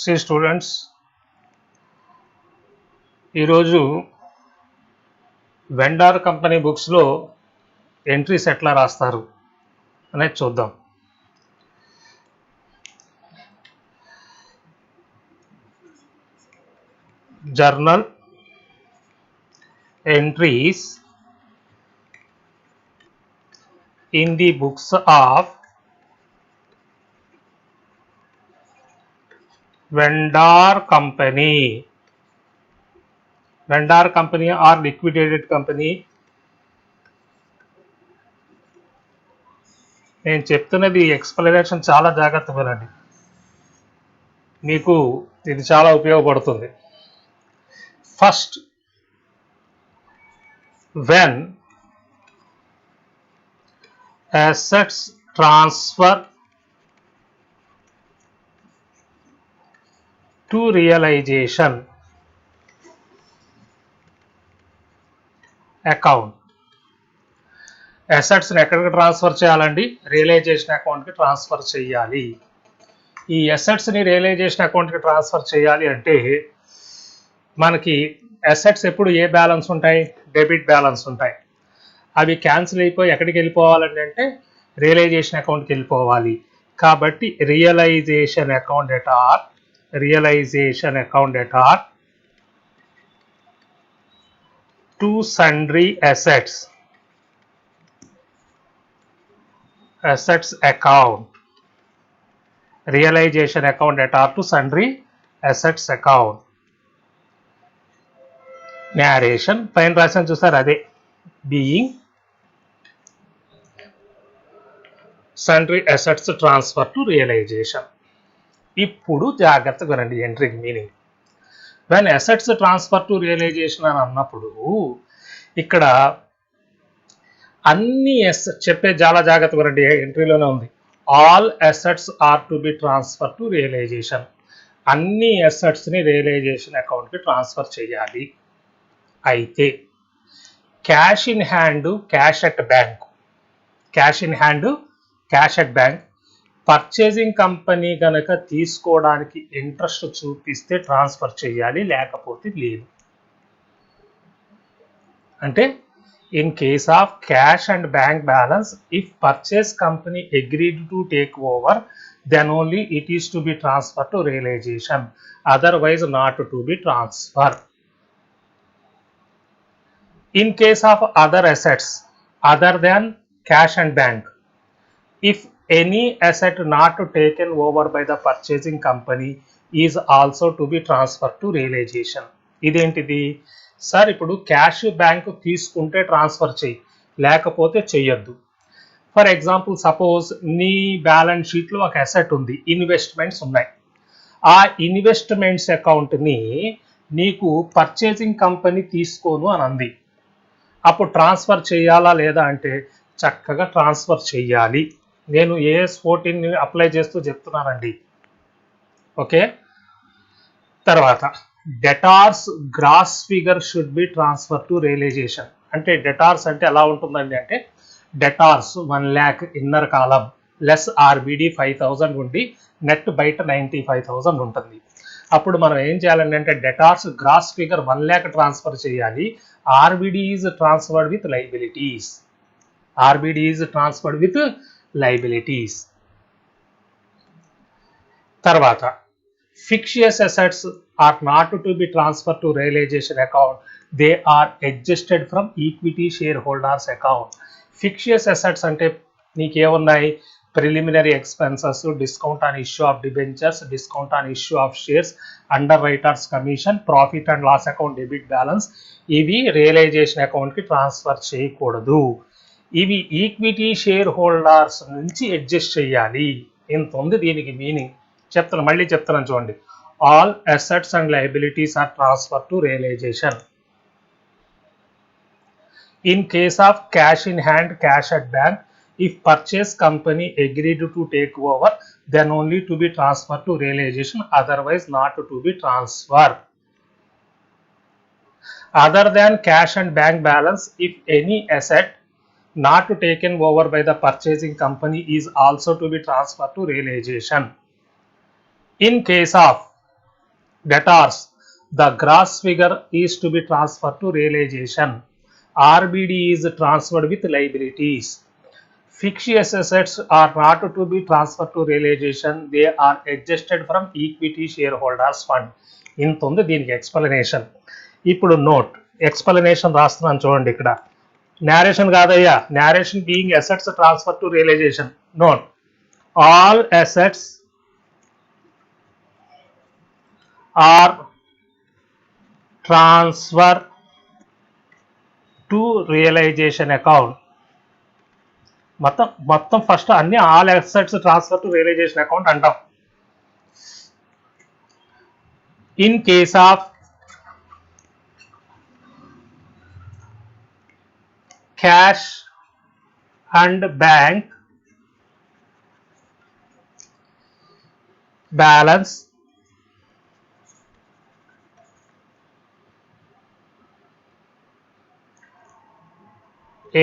C students, ఈరోజు vendor company బుక్స్లో entries ఎట్లా రాస్తారు అనేది చూద్దాం. Journal entries in the books of vendor company or liquidated company. నేను చెప్తున్నది ఎక్స్ప్లెనేషన్ చాలా జాగ్రత్తగా వినండి, మీకు ఇది చాలా ఉపయోగపడుతుంది. First, when assets transfer to realization account. Assets ని ఎక్కడికి ట్రాన్స్ఫర్ చేయాలండి? రియలైజేషన్ అకౌంట్ కి ట్రాన్స్ఫర్ చేయాలి. ఈ అసెట్స్ ని రియలైజేషన్ అకౌంట్ కి ట్రాన్స్ఫర్ చేయాలి అంటే మనకి అసెట్స్ ఎప్పుడు ఏ బ్యాలెన్స్ ఉంటాయి? డెబిట్ బ్యాలెన్స్ ఉంటాయి. అవి క్యాన్సిల్ అయిపోయి ఎక్కడికి వెళ్ళిపోవాలండి అంటే రియలైజేషన్ అకౌంట్కి వెళ్ళిపోవాలి. కాబట్టి realization account at are to sundry assets account. Realization account at are to sundry assets account. Narration పైన రాసిన చూసారు, అదే being sundry assets transfer to realization. ఇప్పుడు జాగ్రత్తగా వినండి ఎంట్రీకి meaning. when assets transfer to realization అని అన్నప్పుడు ఇక్కడ అన్ని చెప్పే చాలా జాగ్రత్తగా వినండి, ఎంట్రీలోనే ఉంది. All assets are to be transfer to realisation. అన్ని అసెట్స్ ని రియలైజేషన్ అకౌంట్ కి ట్రాన్స్ఫర్ చేయాలి. అయితే cash in hand, cash at bank, purchasing company కనుక తీసుకోవడానికి ఇంట్రెస్ట్ చూపిస్తే ట్రాన్స్ఫర్ చేయాలి, లేకపోతే లేదు. అంటే in case of cash and bank balance, if purchase company agreed to take over, then only it is to be transferred to realization, otherwise not to be transferred. In case of other assets other than cash and bank, if any asset not taken over by the purchasing company is also to be transferred to realization. ఇదేంటిది sir? ఇప్పుడు cash bank తీసుకుంటే transfer చేయి, లేకపోతే చెయ్యొద్దు. For example, suppose నీ balance షీట్లో ఒక asset ఉంది, ఇన్వెస్ట్మెంట్స్ ఉన్నాయి. ఆ ఇన్వెస్ట్మెంట్స్ అకౌంట్ని నీకు పర్చేసింగ్ కంపెనీ తీసుకోను అని అంది. అప్పుడు ట్రాన్స్ఫర్ చేయాలా లేదా అంటే చక్కగా ట్రాన్స్ఫర్ చేయాలి. నేను AS 14 అప్లై చేస్తూ చెప్తున్నానండి. ఓకే. తర్వాత debtors gross figure should be transfer to realisation. అంటే డెటార్స్ అంటే ఎలా ఉంటుందండి అంటే debtors 1 lakh inner column less RBD 5000 ఉండి నెట్ బయట 95,000 ఉంటుంది. అప్పుడు మనం ఏం చేయాలండి అంటే debtors gross figure 1 lakh transfer చేయాలి. RBD is transferred with liabilities. తర్వాత fictitious assets are not to be transfer to realisation account, they are adjusted from equity shareholders account. Fictitious assets అంటే నీకేమున్నాయి? Preliminary expenses, discount on issue of debentures, discount on issue of shares, underwriters commission, profit and loss account debit balance. ఇవి realization అకౌంట్కి transfer చేయకూడదు. ఇవి equity shareholders నుంచి adjust చేయాలి. ఇంత ఉంది దీనికి మీనింగ్. మళ్ళీ చెప్తున్నాను చూడండి. All assets and liabilities are transfer to realisation. In case of cash in hand, cash at bank, if purchase company agreed to take over, then only to be transferred to realization, otherwise not to be transferred. Other than cash and bank balance, if any asset not taken over by the purchasing company is also to be transferred to realization. In case of debtors, the gross figure is to be transferred to realization. RBD is transferred with liabilities. Fictitious assets are not to be transferred to realization. They are adjusted from equity shareholders fund. ఇంత ఉంది దీనికి explanation. ఇప్పుడు note explanation రాస్తున్నాను చూడండి. ఇక్కడ narration కాదయ్యా, narration being assets transfer to realization. Note, all assets are transfer to realization account. మొత్తం first అన్ని all assets transfer to realisation account అంటాం. In case of cash and bank balance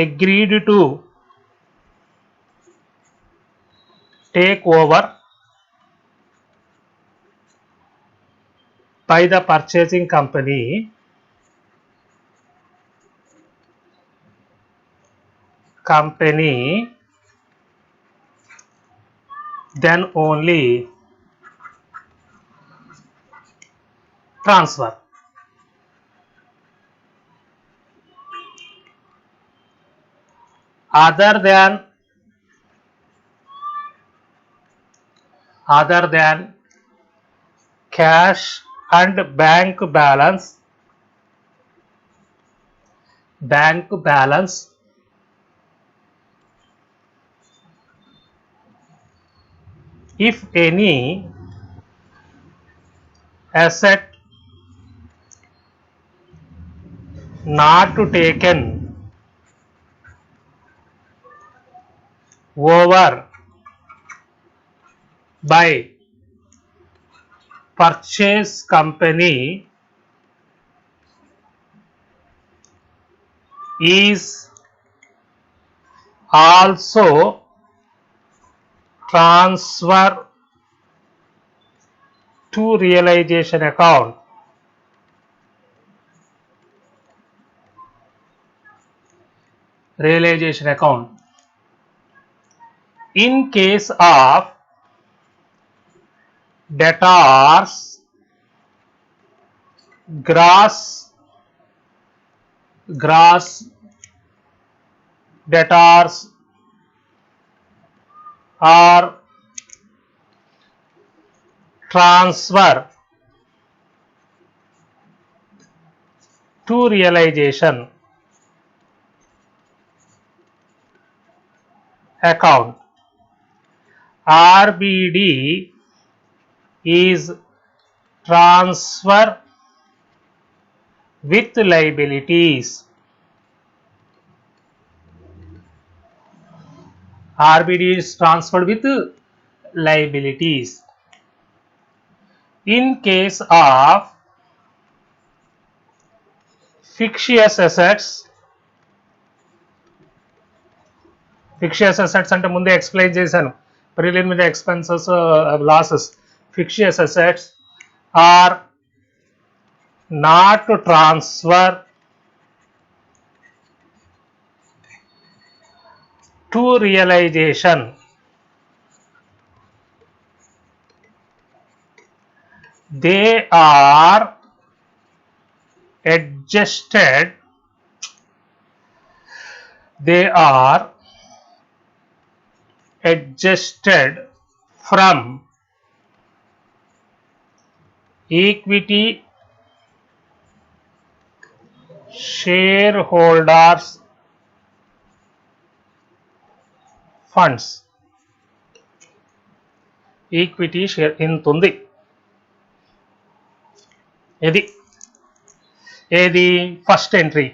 agreed to take over by the purchasing company then only transfer. Other than cash and bank balance if any asset not taken over by purchase company is also transfer to realization account. In case of debtors, gross debtors are transfer to realization account. RBD is transfer with liabilities. RBD is transferred with liabilities. In case of fictitious assets అంటే ముందే explain చేశాను, preliminary expenses losses. fictitious assets are not transfer to realization. They are adjusted from equity shareholders funds. Equity share ఇంత ఉంది. ఏది first entry.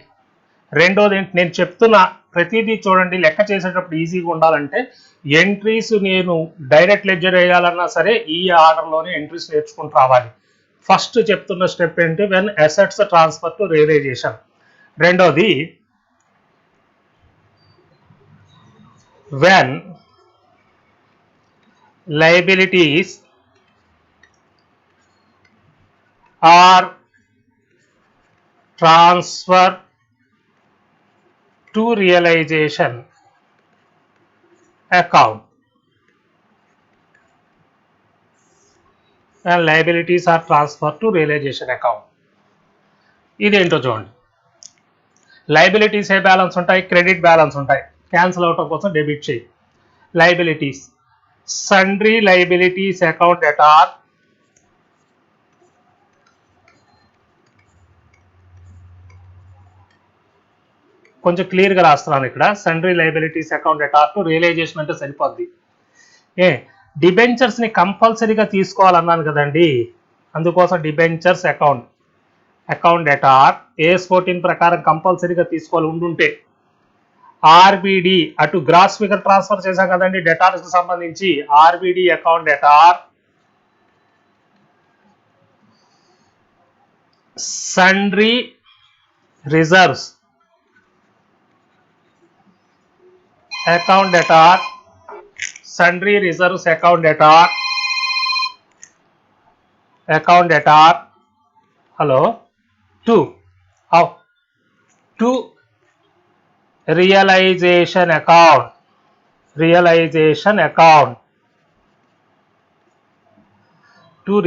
రెండోది నేను చెప్తున్నా ప్రతిదీ చూడండి, లెక్క చేసేటప్పుడు ఈజీగా ఉండాలంటే ఎంట్రీస్ నేను డైరెక్ట్ లెడ్జర్ వేయాలన్నా సరే ఈ ఆర్డర్లోనే ఎంట్రీస్ నేర్చుకుంటూ రావాలి. ఫస్ట్ చెప్తున్న స్టెప్ ఏంటి, when assets transfer to realisation. రెండోది when liabilities are transferred to realization account and liabilities are transferred to realization account. ఇదేంటో చూడండి. లైబిలిటీస్ ఏ బ్యాలెన్స్ ఉంటాయి, క్రెడిట్ బ్యాలెన్స్ ఉంటాయి. క్యాన్సిల్ అవటం కోసం డెబిట్ చేయి. Liabilities sundry liabilities account that are కొంచెం క్లియర్ గా రాస్తున్నాను ఇక్కడ. sundry liabilities account that are to realisation అంటే సరిపోద్ది. డిబెంచర్స్ ని కంపల్సరీగా తీసుకోవాలన్నాను కదండి, అందుకోసం debentures account debt are AS14 ప్రకారం కంపల్సరీగా తీసుకోవాలి ఉండుంటే. ఆర్బిడి అటు గ్రాస్ ఫిగర్ ట్రాన్స్ఫర్ చేశాం కదండి డెటార్స్ కి సంబంధించి. RBD account debtor sundry reserves account debtor sundry reserves account debtor hello to how to realization account to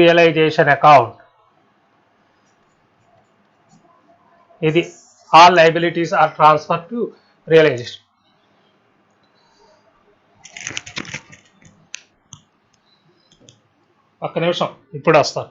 realization account. ఇది all liabilities are transferred to realization. ఒక్క నిమిషం ఇప్పుడు వస్తాను.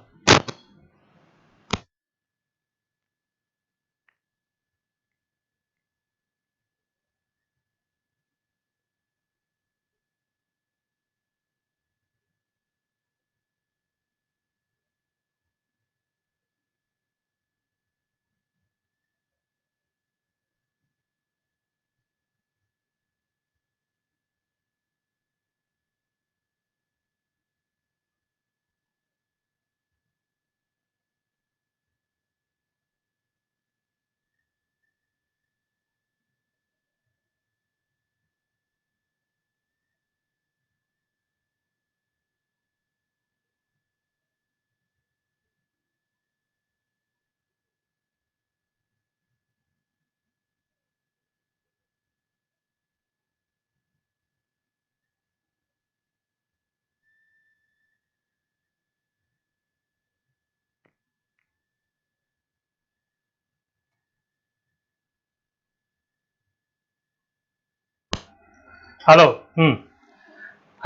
Hello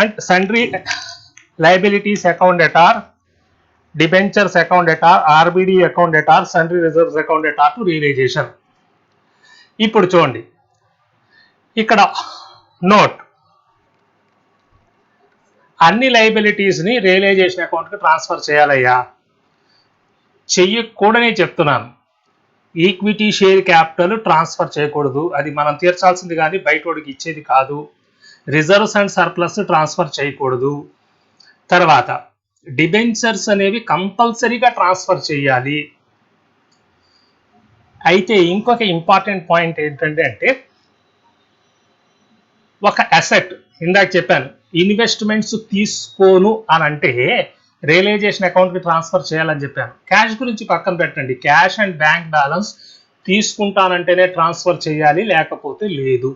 and sundry liabilities account debtor debentures account debtor RBD account debtor sundry reserves account debtor to realization. ఇప్పుడు చూడండి ఇక్కడ note, అన్ని liabilities ని రియలైజేషన్ అకౌంట్ కి ట్రాన్స్ఫర్ చేయాలయ్యా. చెయ్యకూడని చెప్తున్నాను. ఈక్విటీ షేర్ క్యాపిటల్ ట్రాన్స్ఫర్ చేయకూడదు, అది మనం తీర్చాల్సింది కానీ బయటోడికి ఇచ్చేది కాదు. రిజర్వ్స్ అండ్ సర్ప్లస్ ట్రాన్స్ఫర్ చేయకూడదు. తర్వాత డిబెంచర్స్ అనేవి కంపల్సరీగా ట్రాన్స్ఫర్ చేయాలి. అయితే ఇంకొక ఇంపార్టెంట్ పాయింట్ ఏంటంటే ఒక అసెట్, ఇందాక చెప్పాను ఇన్వెస్ట్మెంట్స్ తీసుకోను అని అంటే రియలైజేషన్ అకౌంట్ కి ట్రాన్స్ఫర్ చేయాలని చెప్పాను. క్యాష్ గురించి పక్కన పెట్టండి, క్యాష్ అండ్ బ్యాంక్ బ్యాలెన్స్ తీసుకుంటానంటేనే ట్రాన్స్ఫర్ చేయాలి, లేకపోతే లేదు.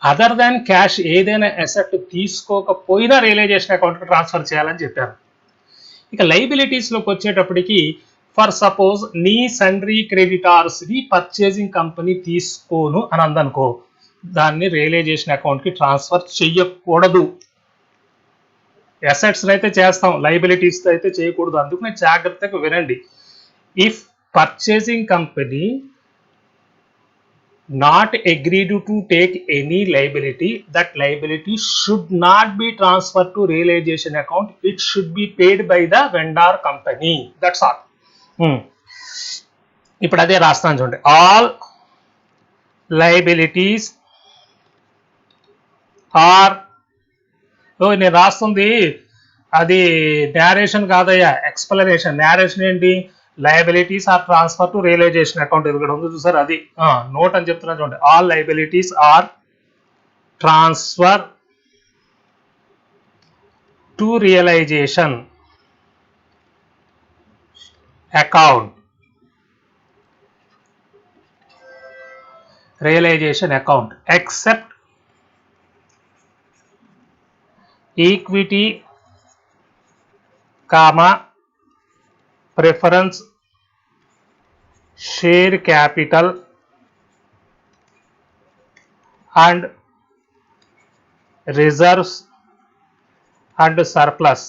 అదర్ దాన్ క్యాష్ ఏదైనా అసెట్ తీసుకోకపోయినా రియలైజేషన్ అకౌంట్ కి ట్రాన్స్ఫర్ చేయాలని చెప్పాను. ఇక లైబిలిటీస్ లోకి వచ్చేటప్పటికి ఫర్ సపోజ్ నీ సండ్రీ క్రెడిటార్స్ ని పర్చేసింగ్ కంపెనీ తీసుకోను అని అందనుకో, దాన్ని రియలైజేషన్ అకౌంట్ కి ట్రాన్స్ఫర్ చెయ్యకూడదు. అసెట్స్ అయితే చేస్తాం, లైబిలిటీస్ అయితే చేయకూడదు. అందుకు నేను జాగ్రత్తగా వినండి. If purchasing company not agreed to take any liability, that liability should not be transferred to realization account. It should be paid by the vendor company. That's all. ఇప్పుడు అదే రాస్తాను చూడండి. ఆల్ లైబిలిటీస్ ఆర్, నేను రాస్తుంది అది narration కాదయ్యా, explanation. Narration ఏంటి? Liabilities are transfer to realisation account. ఇక్కడ ఉంది చూసారు, అది నోట్ అని చెప్తున్నా చూడండి. All liabilities are transfer to realisation account, realization account, except equity, comma, preference share capital and reserves and surplus.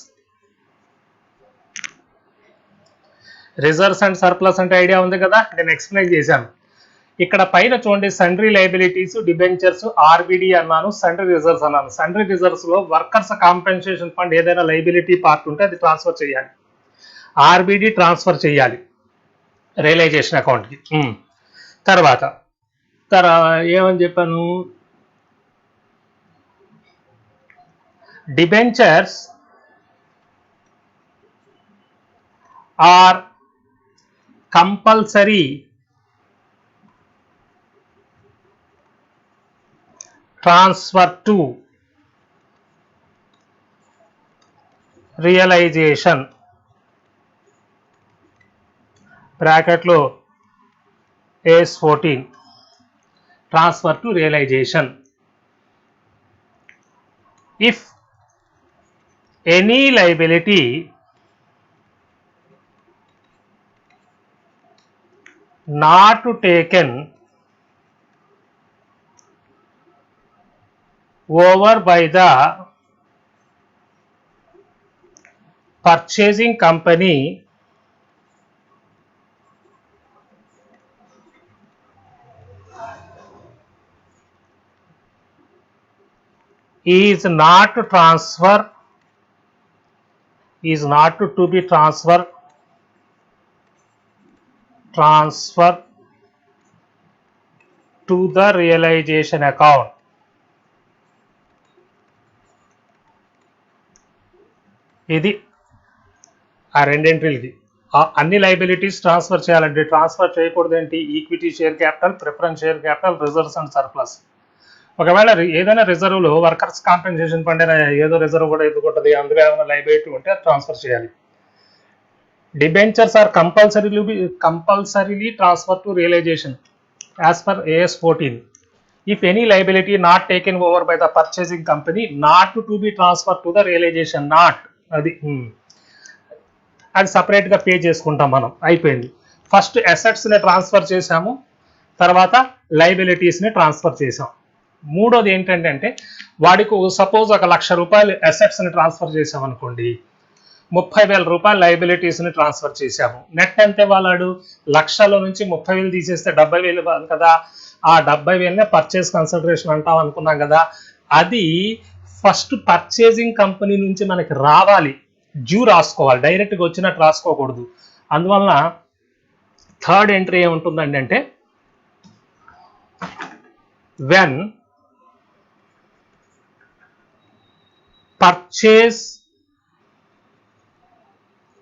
Reserves and surplus అంటే idea ఉంది కదా, నేను ఎక్స్ప్లెయిన్ చేశాను. ఇక్కడ పైన చూడండి, సండ్రీ లయబిలిటీస్, డిబెంచర్స్, ఆర్బిడి అన్నాను, సండ్రీ రిజర్వ్స్ అన్నాను. సండ్రీ రిజర్వ్స్ లో వర్కర్స్ కాంపెన్సేషన్ ఫండ్ ఏదైనా లయబిలిటీ పార్ట్ ఉంటే అది ట్రాన్స్ఫర్ చేయాలి, ఆర్బిడి ట్రాన్స్ఫర్ చేయాలి రియలైజేషన్ అకౌంట్కి. తర్వాత ఏమని చెప్పాను, debentures are compulsory transfer to realisation, బ్రాకెట్లో AS14, transfer to realisation. If any liability not taken over by the purchasing company is not to be transfer to the realization account. ఇది ఆ రెండింటికి అన్ని లైబిలిటీస్ ట్రాన్స్ఫర్ చేయాలంటే transfer చేయకూడదు ఏంటి, equity, share capital, preference share capital, reserves and surplus. ఒకవేళ ఏదైనా రిజర్వ్లో workers compensation fund ఏదో రిజర్వ్ కూడా ఎదుర్కొంటుంది, అందులో ఏమైనా లైబిలిటీ ఉంటే ట్రాన్స్ఫర్ చేయాలి. Debentures are compulsorily transferred to realization as per AS14. If any liability not taken over by the purchasing company, not to be transferred to the realization, not అది సపరేట్గా pay చేసుకుంటాం మనం. అయిపోయింది. ఫస్ట్ అసెట్స్ని ట్రాన్స్ఫర్ చేసాము, తర్వాత లైబిలిటీస్ని transfer చేసాం. మూడోది ఏంటంటే వాడికి సపోజ్ ఒక ₹1,00,000 అసెట్స్ని ట్రాన్స్ఫర్ చేసాం అనుకోండి, ₹30,000 లైబిలిటీస్ని ట్రాన్స్ఫర్ చేశాము. నెట్ ఎంత వాళ్ళాడు, లక్షలో నుంచి 30,000 తీసేస్తే 70,000 కదా, ఆ 70,000నే పర్చేస్ కన్సిడరేషన్ అంటాం అనుకున్నాం కదా, అది ఫస్ట్ పర్చేసింగ్ కంపెనీ నుంచి మనకి రావాలి, డ్యూ రాసుకోవాలి, డైరెక్ట్గా వచ్చినట్టు రాసుకోకూడదు. అందువలన థర్డ్ ఎంట్రీ ఏముంటుందండి అంటే, when purchase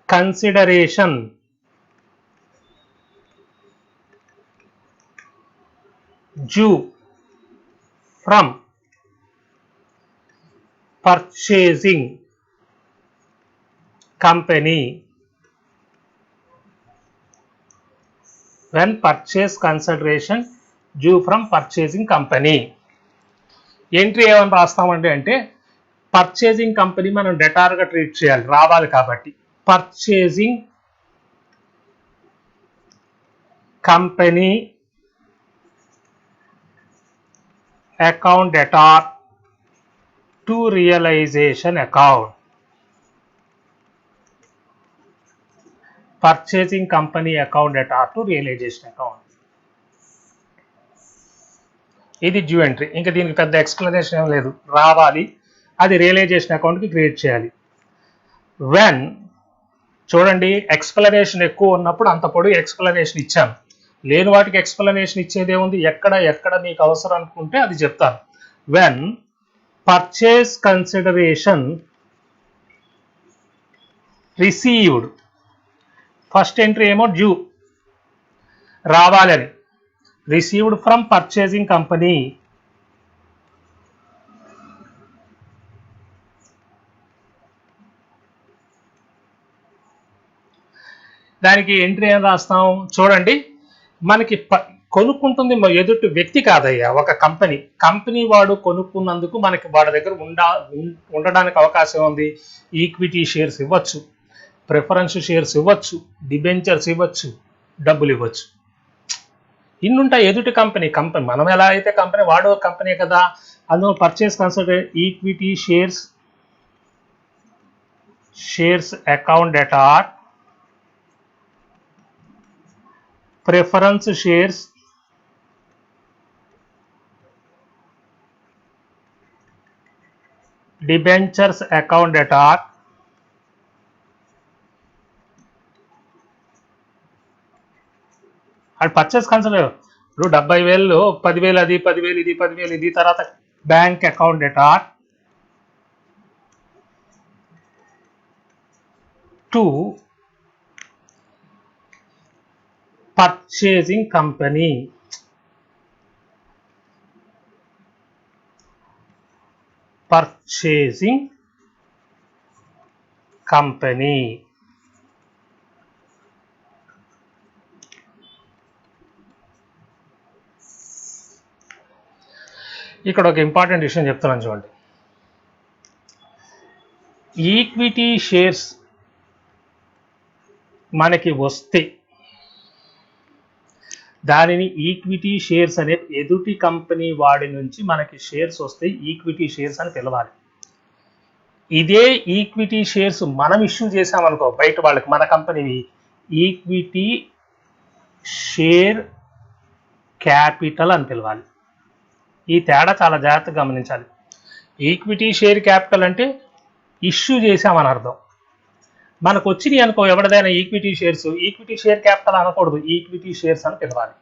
consideration due from purchasing company, when purchase consideration due from purchasing company, entry ఏమని రాస్తామంటే అంటే పర్చేసింగ్ కంపెనీ మనం డెటార్గా ట్రీట్ చేయాలి, రావాలి కాబట్టి purchasing company account debtor to realisation account, purchasing company account debtor to realisation account. ఇది due entry. ఇంకా దీనికి పెద్ద ఎక్స్ప్లెనేషన్ ఏం లేదు, రావాలి, అది రియలైజేషన్ అకౌంట్కి క్రియేట్ చేయాలి. వెన్ చూడండి, ఎక్స్ప్లెనేషన్ ఎక్కువ ఉన్నప్పుడు అంత పొడి ఎక్స్ప్లెనేషన్ ఇచ్చాను, లేని వాటికి ఎక్స్ప్లెనేషన్ ఇచ్చేది ఏముంది, ఎక్కడ మీకు అవసరం అనుకుంటే అది చెప్తాను. When purchase consideration received, first entry ఏమో డ్యూ, రావాలని, received from purchasing company దానికి ఎంట్రీ ఏం రాస్తాం చూడండి. మనకి కొనుక్కుంటుంది ఎదుటి వ్యక్తి కాదయ్యా, ఒక కంపెనీ వాడు కొనుక్కున్నందుకు మనకి వాడి దగ్గర ఉండడానికి అవకాశం ఉంది. ఈక్విటీ షేర్స్ ఇవ్వచ్చు, ప్రిఫరెన్స్ షేర్స్ ఇవ్వచ్చు, డిబెంచర్స్ ఇవ్వచ్చు, డబ్బులు ఇవ్వచ్చు. ఇన్నుంటాయి ఎదుటి కంపెనీ. మనం ఎలా అయితే కంపెనీ, వాడు కంపెనీ కదా. అందులో purchase consider equity shares account data, preference shares debentures account data, అది పర్చేస్ కన్సిడర్. ఇప్పుడు 70,000 10,000 అది, 10,000 ఇది, 10,000 ఇది. తర్వాత bank account data to purchasing company. ఇక్కడ ఒక ఇంపార్టెంట్ విషయం చెప్తున్నాను చూడండి. ఈక్విటీ షేర్స్ మనకి వస్తే దానిని ఈక్విటీ షేర్స్ అనే ఎదుటి కంపెనీ వాడి నుంచి మనకి షేర్స్ వస్తే ఈక్విటీ షేర్స్ అని పిలవాలి. ఇదే ఈక్విటీ షేర్స్ మనం ఇష్యూ చేసామనుకో బయట వాళ్ళకి, మన కంపెనీవి ఈక్విటీ షేర్ క్యాపిటల్ అని పిలవాలి. ఈ తేడా చాలా జాగ్రత్తగా గమనించాలి. ఈక్విటీ షేర్ క్యాపిటల్ అంటే ఇష్యూ చేసామని అర్థం. మనకు వచ్చినాయి అనుకో ఎవరిదైనా ఈక్విటీ షేర్ క్యాపిటల్ అనకూడదు, ఈక్విటీ షేర్స్ అని పిలవాలి.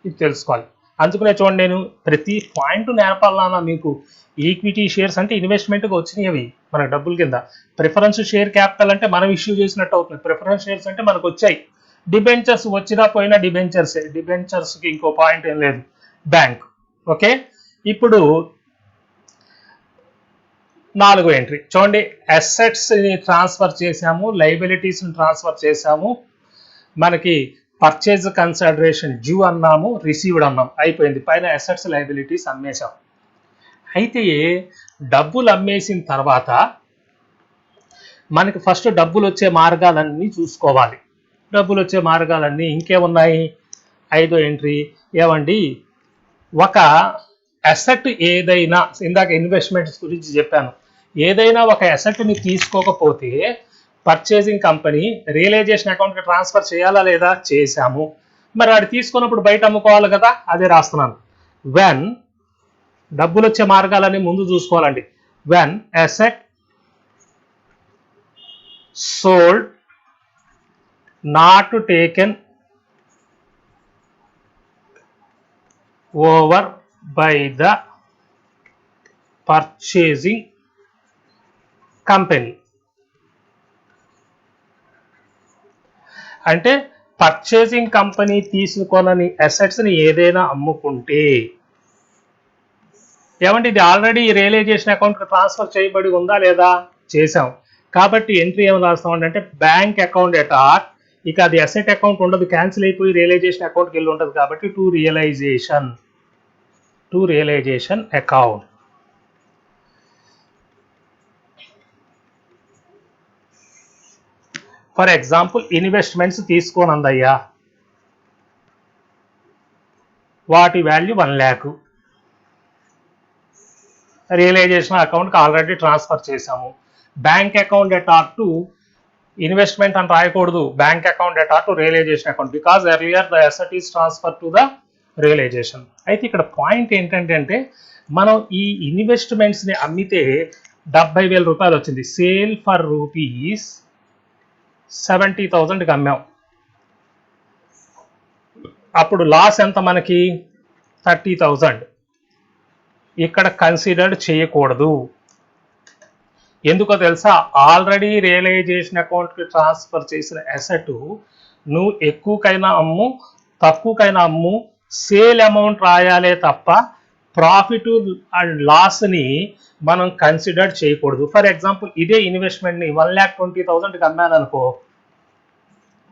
ఇది తెలుసుకోవాలి. అందుకనే చూడండి, నేను ప్రతి పాయింట్ నేర్పాలన్నా మీకు. ఈక్విటీ షేర్స్ అంటే ఇన్వెస్ట్మెంట్గా వచ్చినాయి అవి మనకు డబ్బుల కింద. ప్రిఫరెన్స్ షేర్ క్యాపిటల్ అంటే మనం ఇష్యూ చేసినట్టు అవుతుంది. ప్రిఫరెన్స్ షేర్స్ అంటే మనకు వచ్చాయి. డిబెంచర్స్ వచ్చినా పోయినా డిబెంచర్స్కి ఇంకో పాయింట్ ఏం లేదు, బ్యాంక్. ఓకే, ఇప్పుడు 4వ ఎంట్రీ చూడండి. అసెట్స్ని ట్రాన్స్ఫర్ చేసాము, లయబిలిటీస్ని ట్రాన్స్ఫర్ చేసాము. మనకి పర్చేజ్ కన్సిడరేషన్ డ్యూ అన్నాము, రిసీవ్డ్ అన్నాం, అయిపోయింది. పైన అసెట్స్ లయబిలిటీస్ అమ్మేశాం. అయితే డబ్బులు అమ్మేసిన తర్వాత మనకి ఫస్ట్ డబ్బులు వచ్చే మార్గాలన్నీ చూసుకోవాలి. డబ్బులు వచ్చే మార్గాలన్నీ ఇంకేమున్నాయి? 5వ ఎంట్రీ ఏమండి, ఒక అసెట్ ఏదైనా, ఇందాక ఇన్వెస్ట్మెంట్స్ గురించి చెప్పాను, ఏదైనా ఒక అసెట్ని తీసుకోకపోతే పర్చేసింగ్ కంపెనీ రియలైజేషన్ అకౌంట్కి ట్రాన్స్ఫర్ చేయాలా లేదా? చేశాము. మరి వాడు తీసుకున్నప్పుడు బయట అమ్ముకోవాలి కదా, అదే రాస్తున్నాను. వెన్ డబ్బులు వచ్చే మార్గాలన్నీ ముందు చూసుకోవాలండి. When asset sold not taken over by the purchasing company. అంటే పర్చేసింగ్ కంపెనీ తీసుకొనని అసెట్స్ని ఏదైనా అమ్ముకుంటే, ఏమంటే ఇది ఆల్రెడీ రియలైజేషన్ అకౌంట్కి ట్రాన్స్ఫర్ చేయబడి ఉందా లేదా? చేసాం. కాబట్టి ఎంట్రీ ఏమి రాస్తాం అంటే బ్యాంక్ అకౌంట్ ఎట్ ఆర్. ఇక అది అసెట్ అకౌంట్ ఉండదు, క్యాన్సిల్ అయిపోయి రియలైజేషన్ అకౌంట్కి వెళ్ళి ఉంటుంది. కాబట్టి to realisation account. For example investments తీసుకోనందయ్యా, వాటి వాల్యూ 1 lakh, రియలైజేషన్ అకౌంట్కి ఆల్రెడీ ట్రాన్స్ఫర్ చేసాము. Bank account at are to investment అని రాయకూడదు, bank account at are to realisation account, because earlier the asset is transfer to the realization. అయితే ఇక్కడ point ఏంటంటే మనం ఈ ఇన్వెస్ట్మెంట్స్ని అమ్మితే 70,000 రూపాయలు వచ్చింది. సేల్ ఫర్ రూపీస్ 70,000కి అమ్మాం. అప్పుడు లాస్ ఎంత మనకి? 30,000. ఇక్కడ కన్సిడర్డ్ చేయకూడదు. ఎందుకో తెలుసా? ఆల్రెడీ రియలైజేషన్ అకౌంట్కి ట్రాన్స్ఫర్ చేసిన అసెట్ నువ్వు ఎక్కువకైనా అమ్ము, తక్కువకైనా అమ్ము, సేల్ అమౌంట్ రాయాలే తప్ప ప్రాఫిట్ అండ్ లాస్ని మనం కన్సిడర్ చేయకూడదు. ఫర్ ఎగ్జాంపుల్ ఇదే ఇన్వెస్ట్మెంట్ని 1,20,000కి అమ్మాను అనుకో,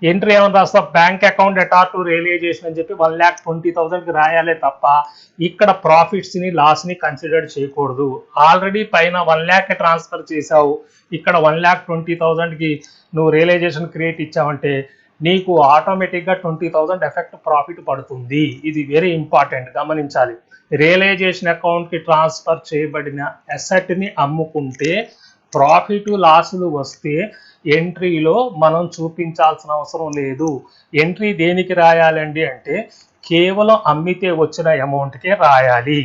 ఎంట్రీ ఏమని రాస్తాం, bank account debtor to realisation అని చెప్పి 1,20,000కి రాయాలే తప్ప ఇక్కడ ప్రాఫిట్స్ని లాస్ని కన్సిడర్ చేయకూడదు. ఆల్రెడీ పైన 1 lakh ట్రాన్స్ఫర్ చేసావు, ఇక్కడ 1,20,000కి నువ్వు రియలైజేషన్ క్రియేట్ ఇచ్చావంటే నీకు ఆటోమేటిక్గా 20,000 ఎఫెక్ట్ ప్రాఫిట్ పడుతుంది. ఇది వెరీ ఇంపార్టెంట్, గమనించాలి. రియలైజేషన్ అకౌంట్కి ట్రాన్స్ఫర్ చేయబడిన అసెట్ని అమ్ముకుంటే ప్రాఫిట్ లాసులు వస్తే ఎంట్రీలో మనం చూపించాల్సిన అవసరం లేదు. ఎంట్రీ దేనికి రాయాలండి అంటే కేవలం అమ్మితే వచ్చిన అమౌంట్కే రాయాలి.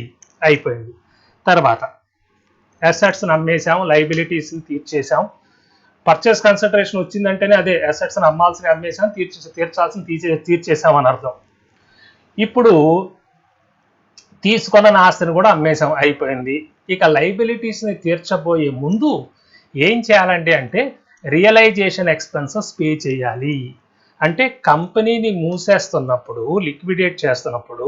అయిపోయింది. తర్వాత అసెట్స్ని అమ్మేసాం, లైబిలిటీస్ని తీర్చేసాం. పర్చేస్ కన్సిడరేషన్ వచ్చిందంటేనే అదే అసెట్స్ని అమ్మాల్సిన అమ్మేసాం, తీర్చాల్సిన తీర్చేసాం అని అర్థం. ఇప్పుడు తీసుకున్న ఆస్తిని కూడా అమ్మేసాం, అయిపోయింది. ఇక లైబిలిటీస్ని తీర్చబోయే ముందు ఏం చేయాలండి అంటే రియలైజేషన్ ఎక్స్పెన్సెస్ పే చేయాలి. అంటే కంపెనీని మూసేస్తున్నప్పుడు, లిక్విడేట్ చేస్తున్నప్పుడు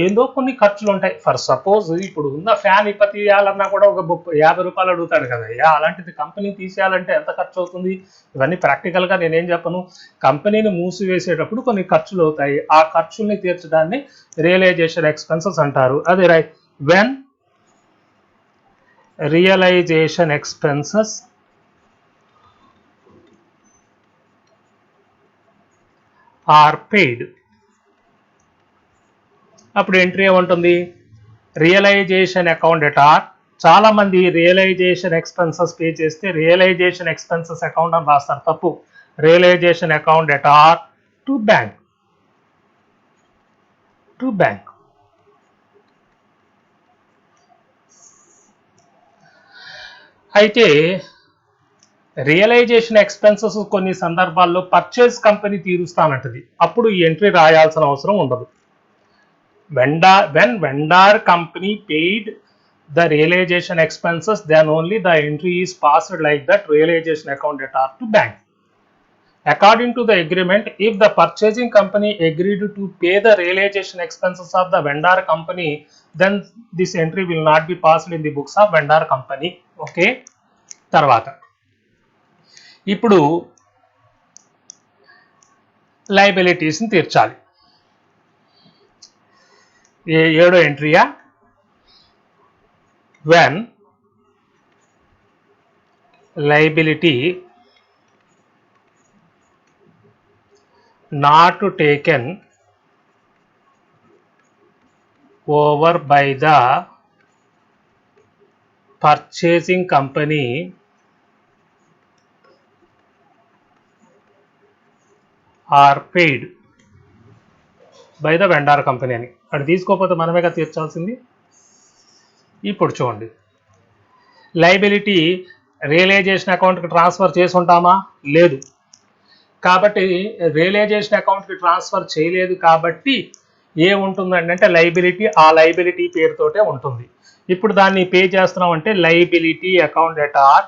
ఏదో కొన్ని ఖర్చులు ఉంటాయి. ఫర్ సపోజ్ ఇప్పుడు ఉన్న ఫ్యాన్ తీయాలన్నా కూడా ఒక 50 రూపాయలు అడుగుతాడు కదా, అలాంటిది కంపెనీ తీసేయాలంటే ఎంత ఖర్చు అవుతుంది? ఇవన్నీ ప్రాక్టికల్గా నేనేం చెప్పను. కంపెనీని మూసివేసేటప్పుడు కొన్ని ఖర్చులు అవుతాయి, ఆ ఖర్చుల్ని తీర్చడాన్ని రియలైజేషన్ ఎక్స్పెన్సెస్ అంటారు. అదే right. When realisation expenses are paid, అప్పుడు ఎంట్రీ ఏముంటుంది, రియలైజేషన్ అకౌంట్ అటార్. చాలా మంది రియలైజేషన్ ఎక్స్పెన్సెస్ పే చేస్తే రియలైజేషన్ ఎక్స్పెన్సెస్ అకౌంట్ అని రాస్తారు, తప్పు. Realisation account debtor to bank, to bank. అయితే రియలైజేషన్ ఎక్స్పెన్సెస్ కొన్ని సందర్భాల్లో పర్చేస్ కంపెనీ తీరుస్తానంటది, అప్పుడు ఈ ఎంట్రీ రాయాల్సిన అవసరం ఉండదు. when vendor company paid the realization expenses, then only the entry is passed like that realization account atar to bank. According to the agreement, if the purchasing company agreed to pay the realization expenses of the vendor company, then this entry will not be passed in the books of vendor company. Okay. తర్వాత ఇప్పుడు లయబిలిటీస్ని తీర్చాలి. ఏడో ఎంట్రీయా, when liability not taken over by the purchasing company are paid by the vendor company అని. అది తీసుకోకపోతే మనమేగా తీర్చాల్సింది. ఇప్పుడు చూడండి, liability realisation అకౌంట్కి ట్రాన్స్ఫర్ చేసి ఉంటామా? లేదు. కాబట్టి రియలైజేషన్ అకౌంట్కి ట్రాన్స్ఫర్ చేయలేదు కాబట్టి ఏముంటుందండి అంటే లయబిలిటీ, ఆ లయబిలిటీ పేరుతోటే ఉంటుంది. ఇప్పుడు దాన్ని పే చేస్తున్నాం అంటే లయబిలిటీ అకౌంట్ అటార్,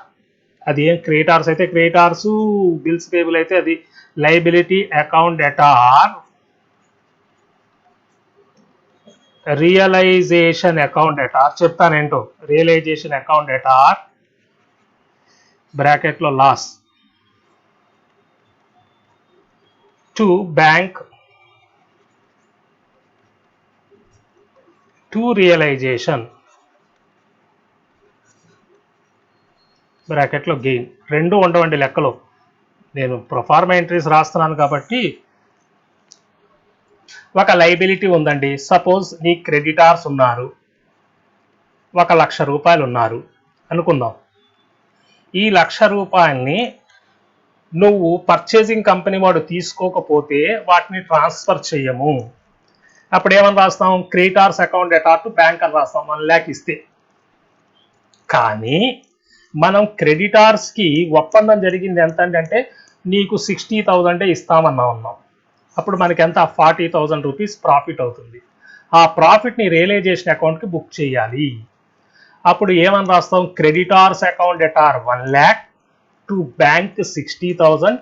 అది ఏం క్రెడిటార్స్ అయితే క్రెడిటార్స్, బిల్స్ పేబుల్ అయితే అది liability account debtor realisation account debtor. చెప్తానేంటో, రియలైజేషన్ అకౌంట్ అటార్ బ్రాకెట్లో loss to bank to realisation బ్రాకెట్లో గెయిన్. రెండు ఉండవండి లెక్కలో, నేను ప్రొఫార్మా ఎంట్రీస్ రాస్తున్నాను కాబట్టి. ఒక లయబిలిటీ ఉందండి, సపోజ్ నీ క్రెడిటార్స్ ఉన్నారు, 1,00,000 రూపాయలు ఉన్నారు అనుకుందాం. ఈ 1,00,000 రూపాయల్ని నువ్వు పర్చేసింగ్ కంపెనీ వాడు తీసుకోకపోతే వాటిని ట్రాన్స్ఫర్ చేయము. అప్పుడు ఏమని రాస్తాం, creditors account debtor to bank అని రాస్తాం 1 lakh ఇస్తే. కానీ మనం క్రెడిటార్స్కి ఒప్పందం జరిగింది ఎంత అంటే నీకు 60,000 ఇస్తామన్నా ఉన్నాం. అప్పుడు మనకి ఎంత, 40,000 రూపీస్ ప్రాఫిట్ అవుతుంది. ఆ ప్రాఫిట్ని రియలైజేషన్ అకౌంట్కి బుక్ చేయాలి. అప్పుడు ఏమని రాస్తాం, creditors account debtor 1 lakh to bank 60,000,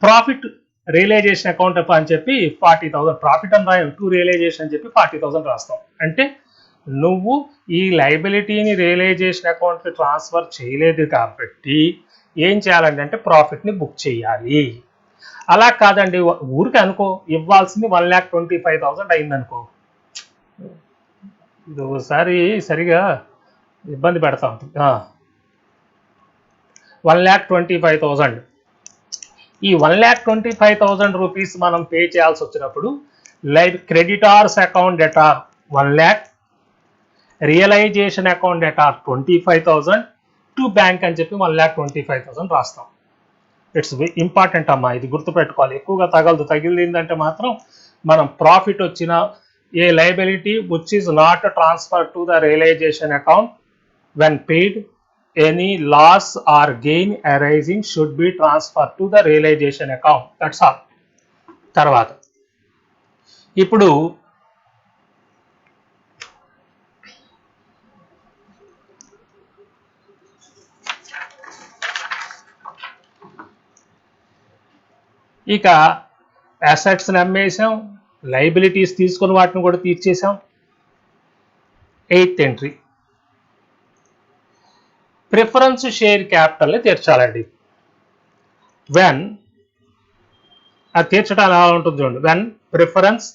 profit realisation account అని చెప్పి 40,000, ప్రాఫిట్ అని రాయం, టు రియలైజేషన్ అని చెప్పి 40,000 రాస్తాం. అంటే నువ్వు ఈ లయబిలిటీని రియలైజేషన్ అకౌంట్కి ట్రాన్స్ఫర్ చేయలేదు కాబట్టి ఏం చేయాలంటే ప్రాఫిట్ని బుక్ చేయాలి. అలా కాదండి, ఊరికి అనుకో ఇవ్వాల్సింది 1,25,000 అయింది అనుకో, ఇది ఒకసారి సరిగా ఇబ్బంది పెడతా ఉంటుంది. 1,25,000, ఈ 1,25,000 రూపీస్ మనం పే చేయాల్సి వచ్చినప్పుడు like creditors account debtor 1 lakh, realisation account debtor 25,000 to bank అని చెప్పి 1,25,000 రాస్తాం. ఇట్స్ ఇంపార్టెంట్ అమ్మా, ఇది గుర్తుపెట్టుకోవాలి. ఎక్కువగా తగిలిందంటే మాత్రం మనం ప్రాఫిట్ వచ్చిన a liability which is not transfer to the realization account when paid, any loss or gain arising should be transfer to the realization account. That's all. తర్వాత ఇప్పుడు ఇక అసెట్స్ అమ్మేసాం, లయబిలిటీస్ తీసుకుని వాటిని కూడా తీర్చేసాం. 8th ఎంట్రీ ప్రిఫరెన్స్ షేర్ క్యాపిటల్ని తీర్చాలండి. వెన్ అది తీర్చడం ఎలా ఉంటుంది చూడండి. When preference,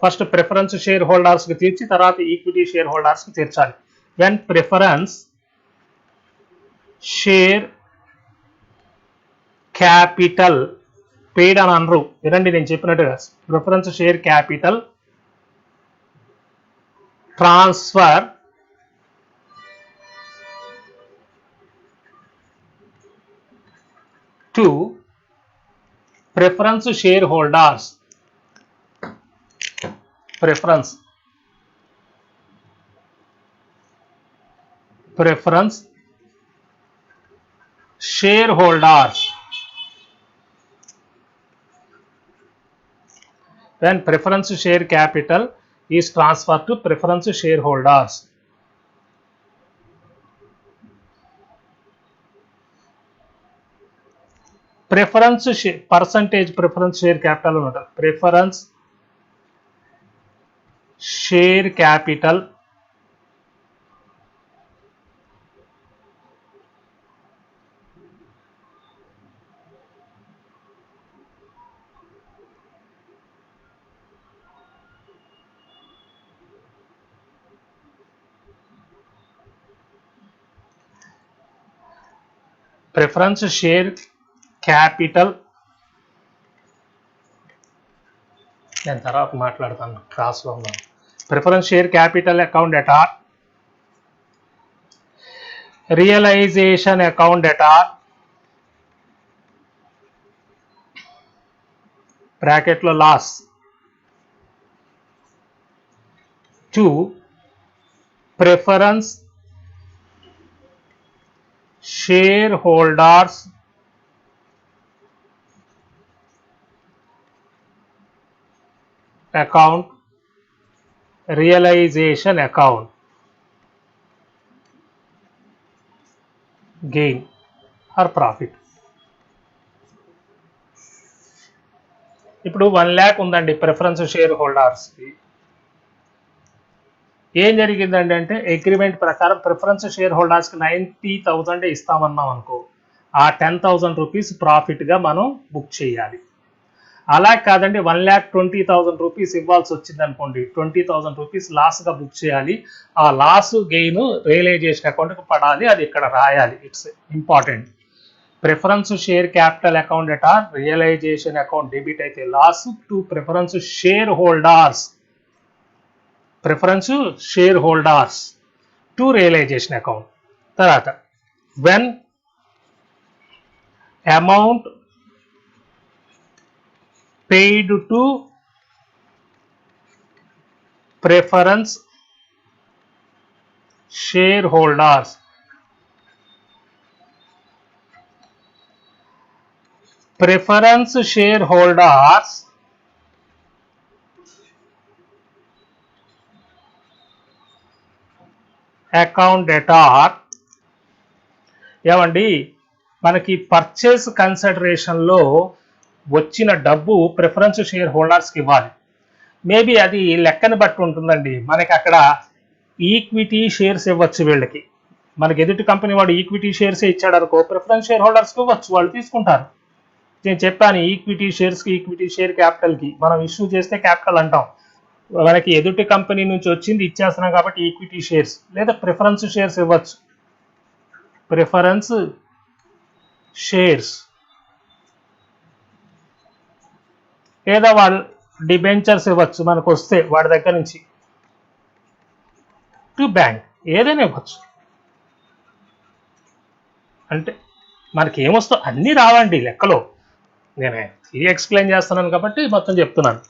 first preference share హోల్డర్స్కి తీర్చి తర్వాత ఈక్విటీ షేర్ హోల్డర్స్కి తీర్చాలి. When preference share capital paid అని అనరు, వినండి నేను చెప్పినట్టుగా. Preference share capital transfer to preference shareholders. Preference share holders. When preference share capital is transferred to preference shareholders. Preference percentage preference share capital unnadu. Preference share capital preference share capital, నేను తర్వాత మాట్లాడతాను క్లాస్లో ఉన్నాను. Preference share capital account data, realization account data బ్రాకెట్లో loss to preference shareholders account realization account gain or profit. ఇప్పుడు 1 lakh ఉందండి preference share హోల్డర్స్కి. ఏం జరిగిందండి అంటే అగ్రిమెంట్ ప్రకారం ప్రిఫరెన్స్ షేర్ హోల్డర్స్కి 90,000 ఇస్తామన్నాం అనుకో, ఆ 10,000 రూపీస్ ప్రాఫిట్గా మనం బుక్ చేయాలి. అలా కాదండి 1,20,000 రూపీస్ ఇవ్వాల్సి వచ్చింది అనుకోండి, 20,000 రూపీస్ లాస్గా బుక్ చేయాలి. ఆ లాస్ గెయిన్ రియలైజేషన్ అకౌంట్కి పడాలి, అది ఇక్కడ రాయాలి. It's important. Preference share capital account data realization account debit అయితే loss to preference shareholders, preference shareholders to realisation account. తర్వాత when amount paid to preference shareholders. Preference shareholders account data ఏమండి మనకి purchase కన్సిడరేషన్లో వచ్చిన డబ్బు preference share హోల్డర్స్కి ఇవ్వాలి. Maybe అది లెక్కను బట్టి ఉంటుందండి. మనకి అక్కడ ఈక్విటీ షేర్స్ ఇవ్వచ్చు వీళ్ళకి. మనకి ఎదుటి కంపెనీ వాడు ఈక్విటీ షేర్స్ ఇచ్చాడు అనుకో, ప్రిఫరెన్స్ షేర్ హోల్డర్స్కి ఇవ్వచ్చు, వాళ్ళు తీసుకుంటారు. నేను చెప్పాను ఈక్విటీ షేర్స్కి ఈక్విటీ షేర్ క్యాపిటల్కి మనం ఇష్యూ చేస్తే క్యాపిటల్ అంటాం. మనకి ఎదుటి కంపెనీ నుంచి వచ్చింది ఇచ్చేస్తున్నాం కాబట్టి ఈక్విటీ షేర్స్, లేదా ప్రిఫరెన్స్ షేర్స్ ఇవ్వచ్చు. ప్రిఫరెన్స్ షేర్స్ లేదా వాళ్ళు డిబెంచర్స్ ఇవ్వచ్చు మనకు వస్తే వాడి దగ్గర నుంచి, టు బ్యాంక్ ఏదైనా ఇవ్వచ్చు. అంటే మనకి ఏమొస్తో అన్నీ రావండి లెక్కలో, నేను ఎక్స్ప్లెయిన్ చేస్తున్నాను కాబట్టి మొత్తం చెప్తున్నాను.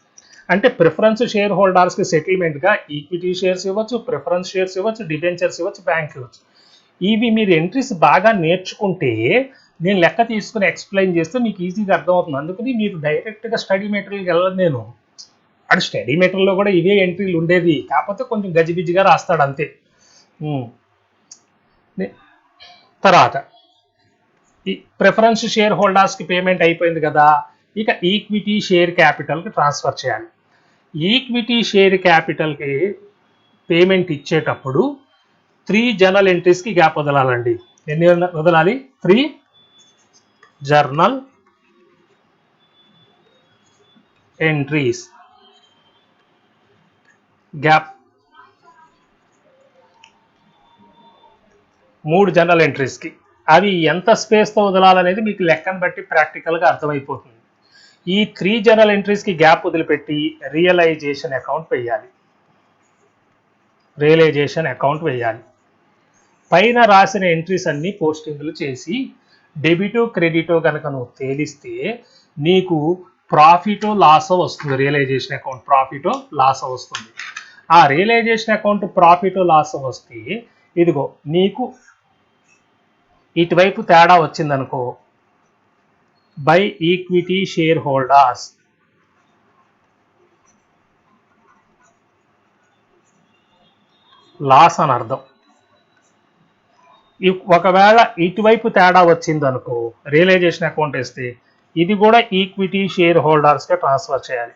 అంటే ప్రిఫరెన్స్ షేర్ హోల్డర్స్కి సెటిల్మెంట్గా ఈక్విటీ షేర్స్ ఇవ్వచ్చు, ప్రిఫరెన్స్ షేర్స్ ఇవ్వచ్చు, డిబెంచర్స్ ఇవ్వచ్చు, బ్యాంక్ ఇవ్వచ్చు. ఇవి మీరు ఎంట్రీస్ బాగా నేర్చుకుంటే నేను లెక్క తీసుకుని ఎక్స్ప్లెయిన్ చేస్తే మీకు ఈజీగా అర్థమవుతుంది. అందుకని మీరు డైరెక్ట్గా స్టడీ మెటీరియల్కి వెళ్ళదు. నేను అంటే స్టడీ మెటీరియల్లో కూడా ఇవే ఎంట్రీలు ఉండేది, కాకపోతే కొంచెం గజిబిజిగా రాస్తాడు అంతే. తర్వాత ఈ ప్రిఫరెన్స్ షేర్ హోల్డర్స్కి పేమెంట్ అయిపోయింది కదా, ఇక ఈక్విటీ షేర్ క్యాపిటల్కి ట్రాన్స్ఫర్ చేయాలి. ఈక్విటీ షేర్ క్యాపిటల్కి పేమెంట్ ఇచ్చేటప్పుడు 3 జర్నల్ ఎంట్రీస్కి గ్యాప్ వదలాలండి. ఎన్ని వదలాలి? 3 జర్నల్ ఎంట్రీస్ గ్యాప్, 3 జర్నల్ ఎంట్రీస్కి. అవి ఎంత స్పేస్తో వదలాలనేది మీకు లెక్కను బట్టి ప్రాక్టికల్గా అర్థమైపోతుంది. ఈ 3 జర్నల్ ఎంట్రీస్కి గ్యాప్ వదిలిపెట్టి రియలైజేషన్ అకౌంట్ వేయాలి. రియలైజేషన్ అకౌంట్ వేయాలి. పైన రాసిన ఎంట్రీస్ అన్నీ పోస్టింగ్లు చేసి డెబిటో క్రెడిటో కనుక నువ్వు తేలిస్తే నీకు ప్రాఫిటో లాసో వస్తుంది. రియలైజేషన్ అకౌంట్ ప్రాఫిటో లాసో వస్తుంది. ఆ రియలైజేషన్ అకౌంట్ ప్రాఫిటో లాసో వస్తే ఇదిగో నీకు ఇటువైపు తేడా వచ్చిందనుకో, by equity shareholders loss అని అర్థం. ఒకవేళ ఇటువైపు తేడా వచ్చిందనుకో రియలైజేషన్ అకౌంట్ వేస్తే ఇది కూడా ఈక్విటీ షేర్ హోల్డర్స్కే ట్రాన్స్ఫర్ చేయాలి.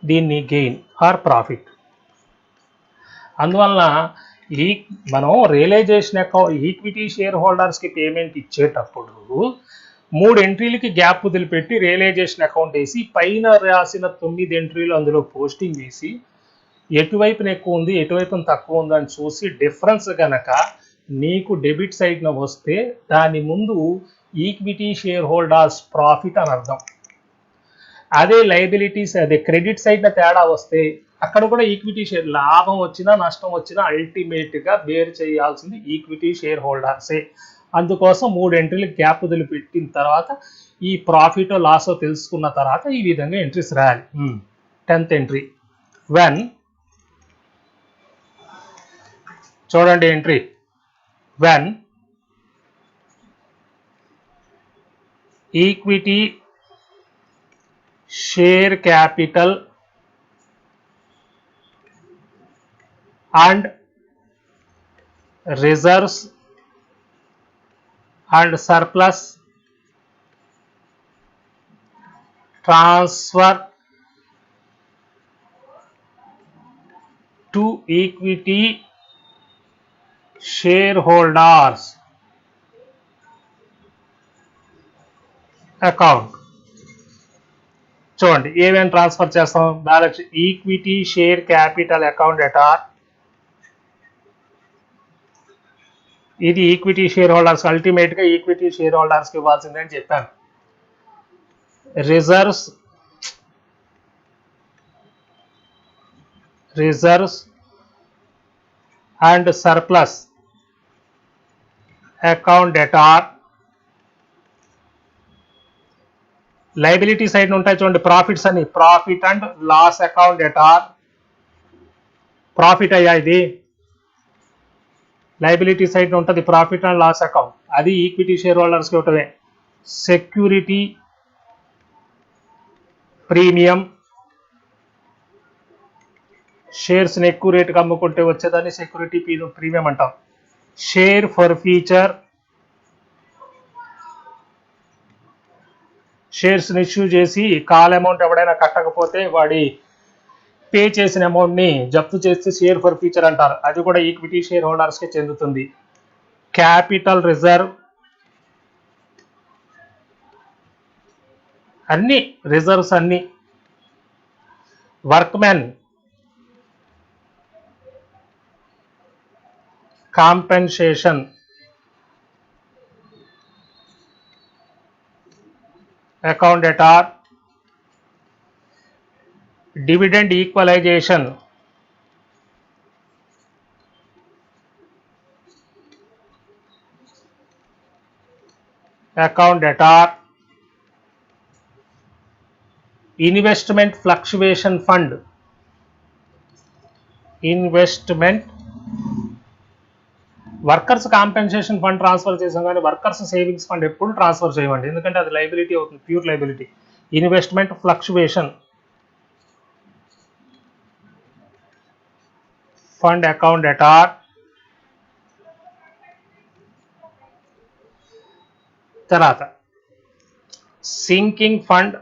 దీన్ని గెయిన్ ఆర్ ప్రాఫిట్. అందువలన మనం రియలైజేషన్ అకౌంట్ ఈక్విటీ షేర్ హోల్డర్స్కి పేమెంట్ ఇచ్చేటప్పుడు 3 ఎంట్రీలకి గ్యాప్ వదిలిపెట్టి రియలైజేషన్ అకౌంట్ వేసి పైన రాసిన 9 ఎంట్రీలు అందులో పోస్టింగ్ వేసి ఎటువైపున ఎక్కువ ఉంది ఎటువైపున తక్కువ ఉందని చూసి డిఫరెన్స్ కనుక నీకు డెబిట్ సైడ్న వస్తే దాని ముందు ఈక్విటీ షేర్ హోల్డర్స్ ప్రాఫిట్ అని అర్థం. అదే లయబిలిటీస్ అదే క్రెడిట్ సైడ్న తేడా వస్తే అక్కడ కూడా ఈక్విటీ షేర్ లాభం వచ్చినా నష్టం వచ్చినా అల్టిమేట్గా బేర్ చేయాల్సింది ఈక్విటీ షేర్ హోల్డర్సే. అందుకోసం 3 ఎంట్రీలు గ్యాప్ వదిలిపెట్టిన తర్వాత ఈ ప్రాఫిటో లాసో తెలుసుకున్న తర్వాత ఈ విధంగా ఎంట్రీస్ రాయాలి. 10th ఎంట్రీ వెన్, చూడండి entry, when equity share capital and reserves and surplus transfer to equity shareholders account. చూడండి ఏమేమి ట్రాన్స్ఫర్ చేస్తాం. Balance equity share capital account at are, ఇది ఈక్విటీ షేర్ హోల్డర్స్, అల్టిమేట్గా ఈక్విటీ షేర్ హోల్డర్స్కి ఇవ్వాల్సిందే అని చెప్పాను. Reserves and surplus account at are, liability side ఉంటాయి చూడండి ప్రాఫిట్స్ అని, profit and loss account at are, profit అయ్యా ఇది లయబిలిటీ సైడ్ ఉంటుంది ప్రాఫిట్ అండ్ లాస్ అకౌంట్, అది ఈక్విటీ షేర్ హోల్డర్స్కి ఇవ్వటమే. సెక్యూరిటీ ప్రీమియం, షేర్స్ని ఎక్కువ రేటుకి అమ్ముకుంటే వచ్చేదాన్ని సెక్యూరిటీ ప్రీమియం అంటాం. షేర్ ఫర్ ఫ్యూచర్, షేర్స్ని ఇష్యూ చేసి కాల్ అమౌంట్ ఎవడైనా కట్టకపోతే వాడి పే చేసిన అమౌంట్ని జప్తు చేస్తే షేర్ ఫర్ ఫ్యూచర్ అంటారు. అది కూడా ఈక్విటీ షేర్ హోల్డర్స్కే చెందుతుంది. క్యాపిటల్ రిజర్వ్, అన్ని రిజర్వ్స్ అన్ని, workmen compensation, account debtor, dividend equalisation, account debtor, investment fluctuation fund, investment, workers compensation fund transfer చేసాం కానీ వర్కర్స్ సేవింగ్స్ ఫండ్ ఎప్పుడు ట్రాన్స్ఫర్ చేయమండి, ఎందుకంటే అది లైబిలిటీ అవుతుంది, pure liability. Investment fluctuation fund, account debtor, తర్వాత సింకింగ్ ఫండ్,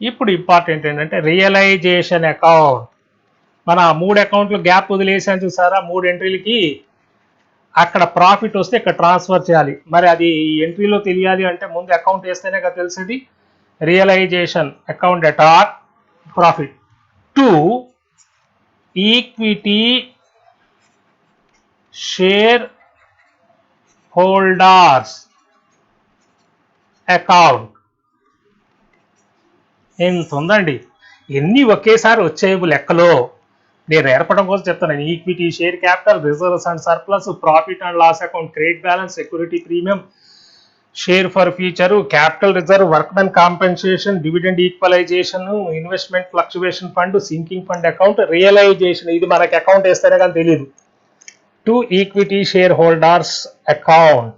ఇప్పుడు ఇంపార్టెంట్ ఏంటంటే రియలైజేషన్ అకౌంట్. మన 3 అకౌంట్లు గ్యాప్ వదిలేసాను చూసారా, 3 ఎంట్రీలకి అక్కడ ప్రాఫిట్ వస్తే ఇక్కడ ట్రాన్స్ఫర్ చేయాలి. మరి అది ఎంట్రీలో తెలియాలి అంటే ముందు అకౌంట్ వేస్తేనే కదా తెలిసేది. Realisation account debtor profit to equity shareholders account. ఎంత ఉందండి, ఎన్ని ఒకేసారి వచ్చేవి లెక్కలో. నేను ఏర్పడడం కోసం చెప్తాను. Equity share capital, reserves and surplus, profit and loss account, credit balance, security premium, share for future, capital reserve, workmen compensation, dividend equalisation, investment fluctuation fund, sinking fund account, realisation. ఇది మనకి అకౌంట్ వేస్తేనే కానీ తెలియదు. To equity shareholders account.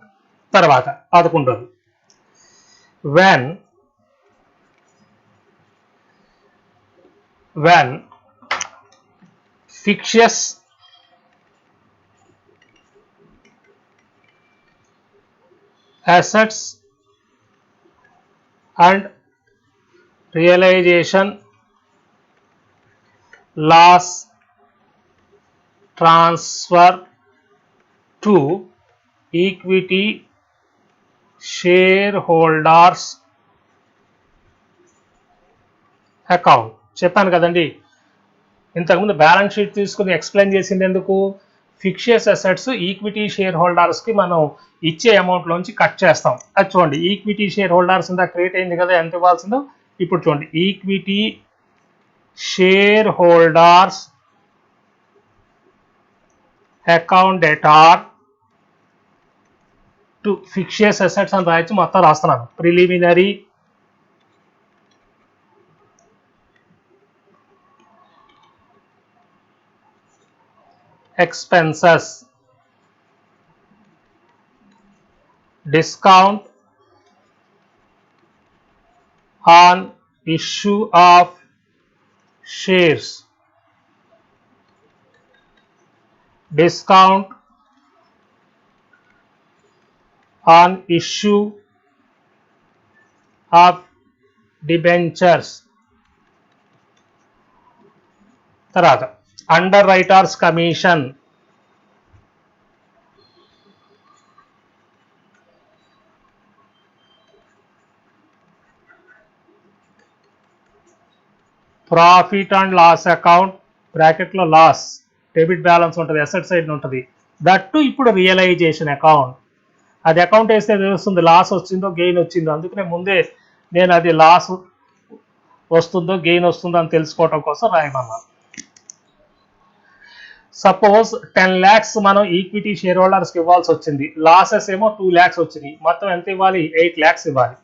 తర్వాత 11 when fictitious assets and realization loss transfer to equity shareholders account. చెప్పాను కదండి ఇంతకుముందు, balance sheet తీసుకుని ఎక్స్ప్లెయిన్ చేసింది ఎందుకు. ఫిక్షియస్ అసెట్స్ ఈక్విటీ షేర్ హోల్డర్స్కి మనం ఇచ్చే అమౌంట్లోంచి కట్ చేస్తాం. అది చూడండి, ఈక్విటీ షేర్ హోల్డర్స్ ఇందా క్రియేట్ అయింది కదా, ఎంత ఇవ్వాల్సిందో. ఇప్పుడు చూడండి, equity shareholders account debtor to fictitious assets అని రాయొచ్చు, మొత్తం రాస్తున్నాను. Preliminary expenses, discount on issue of shares, discount on issue of debentures. తర్వాత underwriters commission, profit and loss account, బ్రాకెట్లో లాస్, డెబిట్ బ్యాలెన్స్ ఉంటుంది, అసెట్ సైడ్ ఉంటుంది. That ఇప్పుడు realisation account. అది అకౌంట్ వేస్తే తెలుస్తుంది లాస్ వచ్చిందో గెయిన్ వచ్చిందో. అందుకనే ముందే నేను అది లాస్ వస్తుందో గెయిన్ వస్తుందో అని తెలుసుకోవటం కోసం రాయమన్నాను. సపోజ్ 10 lakhs మనం ఈక్విటీ షేర్ హోల్డర్స్కి ఇవ్వాల్సి వచ్చింది, లాసెస్ ఏమో 2 lakhs వచ్చినాయి, మొత్తం ఎంత ఇవ్వాలి, 8 lakhs ఇవ్వాలి.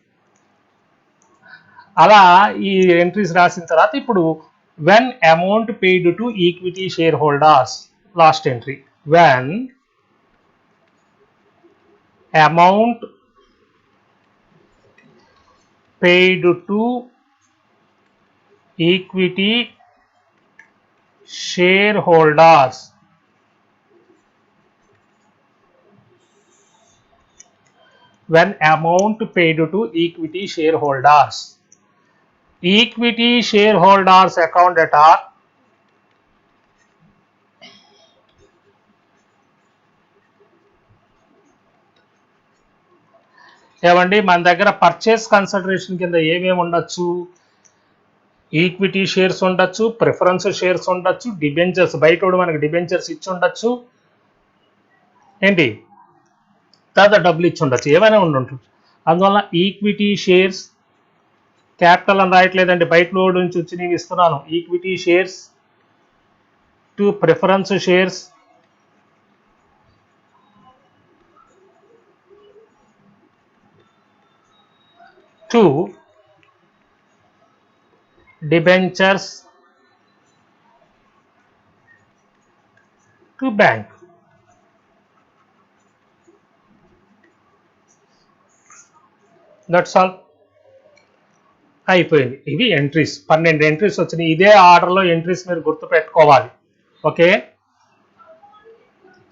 అలా ఈ ఎంట్రీస్ రాసిన తర్వాత ఇప్పుడు when amount paid to equity share holders, last entry, when amount paid to equity shareholders when amount paid to equity shareholders equity shareholders account data ఏమండి మన దగ్గర పర్చేస్ కన్సిడరేషన్ కింద ఏమేమి ఉండొచ్చు? ఈక్విటీ షేర్స్ ఉండొచ్చు, ప్రిఫరెన్స్ షేర్స్ ఉండొచ్చు, debentures బయట మనకి డిబెంచర్స్ ఇచ్చి ఉండొచ్చు, ఏంటి తర్వాత డబ్బులు ఇచ్చి ఉండొచ్చు, ఏమైనా ఉండి అందువల్ల ఈక్విటీ షేర్స్ క్యాపిటల్ అని రాయట్లేదండి, బయట లోడ్ నుంచి వచ్చి నేను ఇస్తున్నాను. Equity shares to preference shares to debentures to bank. That's all, అయిపోయింది. ఇవి ఎంట్రీస్, 12 ఎంట్రీస్ వచ్చినాయి. ఇదే ఆర్డర్లో ఎంట్రీస్ మీరు గుర్తుపెట్టుకోవాలి. ఓకే,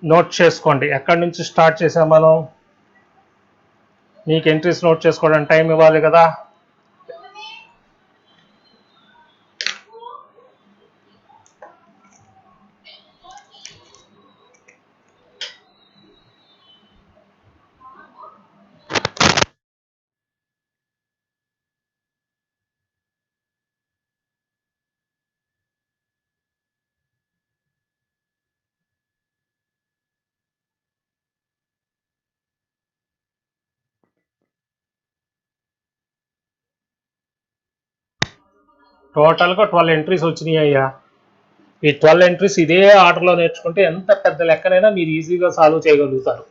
నోట్ చేసుకోండి. ఎక్కడి నుంచి స్టార్ట్ చేసాం మనం? మీకు ఎంట్రీస్ నోట్ చేసుకోవడానికి టైం ఇవ్వాలి కదా. టోటల్గా 12 ఎంట్రీస్ వచ్చినాయి అయ్యా. ఈ 12 ఎంట్రీస్ ఇదే ఆర్డర్లో నేర్చుకుంటే ఎంత పెద్ద లెక్కనైనా మీరు ఈజీగా సాల్వ్ చేయగలుగుతారు.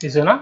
ఇదేనా?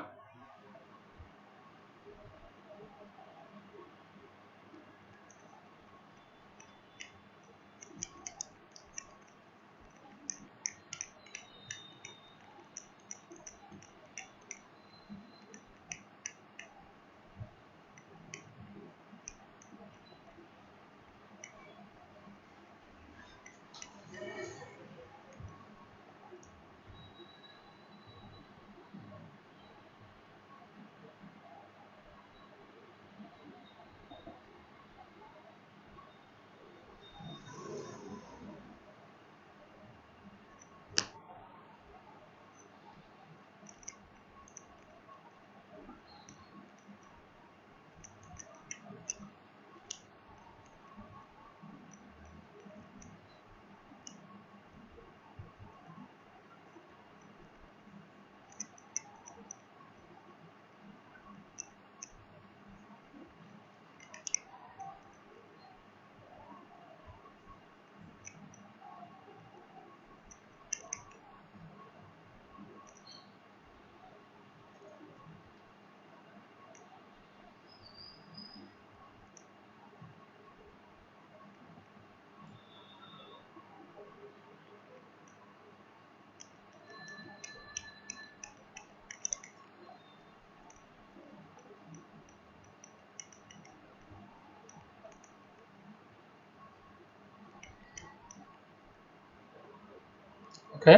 ఓకే,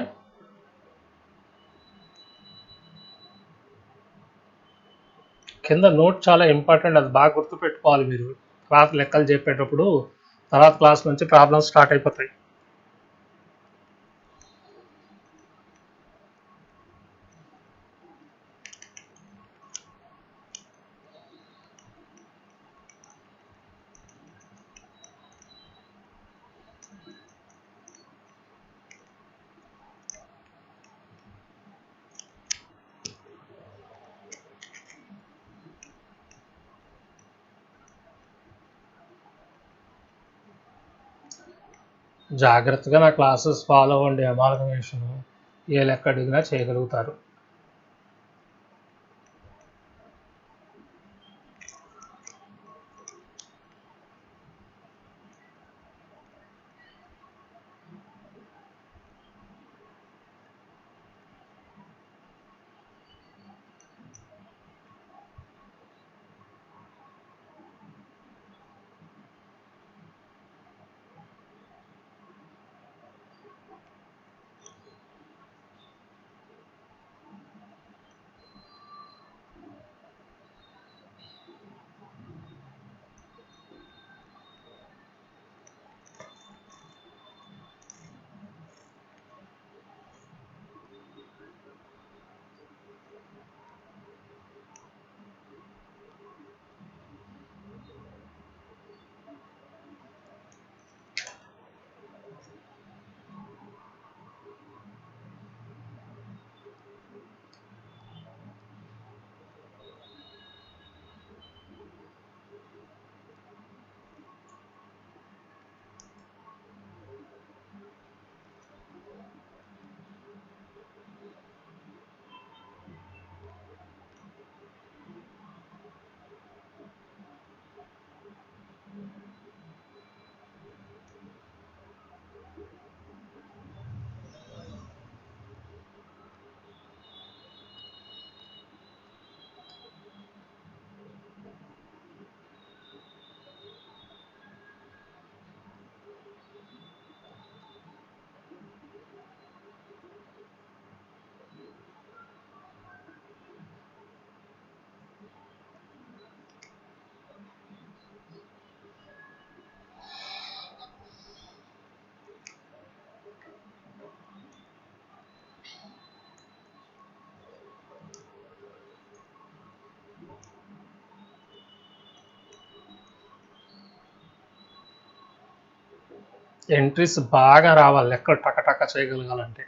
కింద నోట్ చాలా ఇంపార్టెంట్, అది బాగా గుర్తుపెట్టుకోవాలి మీరు తర్వాత లెక్కలు చెప్పేటప్పుడు. తర్వాత క్లాస్ నుంచి ప్రాబ్లమ్స్ స్టార్ట్ అయిపోతాయి. జాగ్రత్తగా నా క్లాసెస్ ఫాలో అవ్వండి, అమాల్గమేషన్ ఏ లెక్క అడిగినా చేయగలుగుతారు. ఎంట్రీస్ బాగా రావాలి, లెక్కలు టక చేయగలగాలంటే.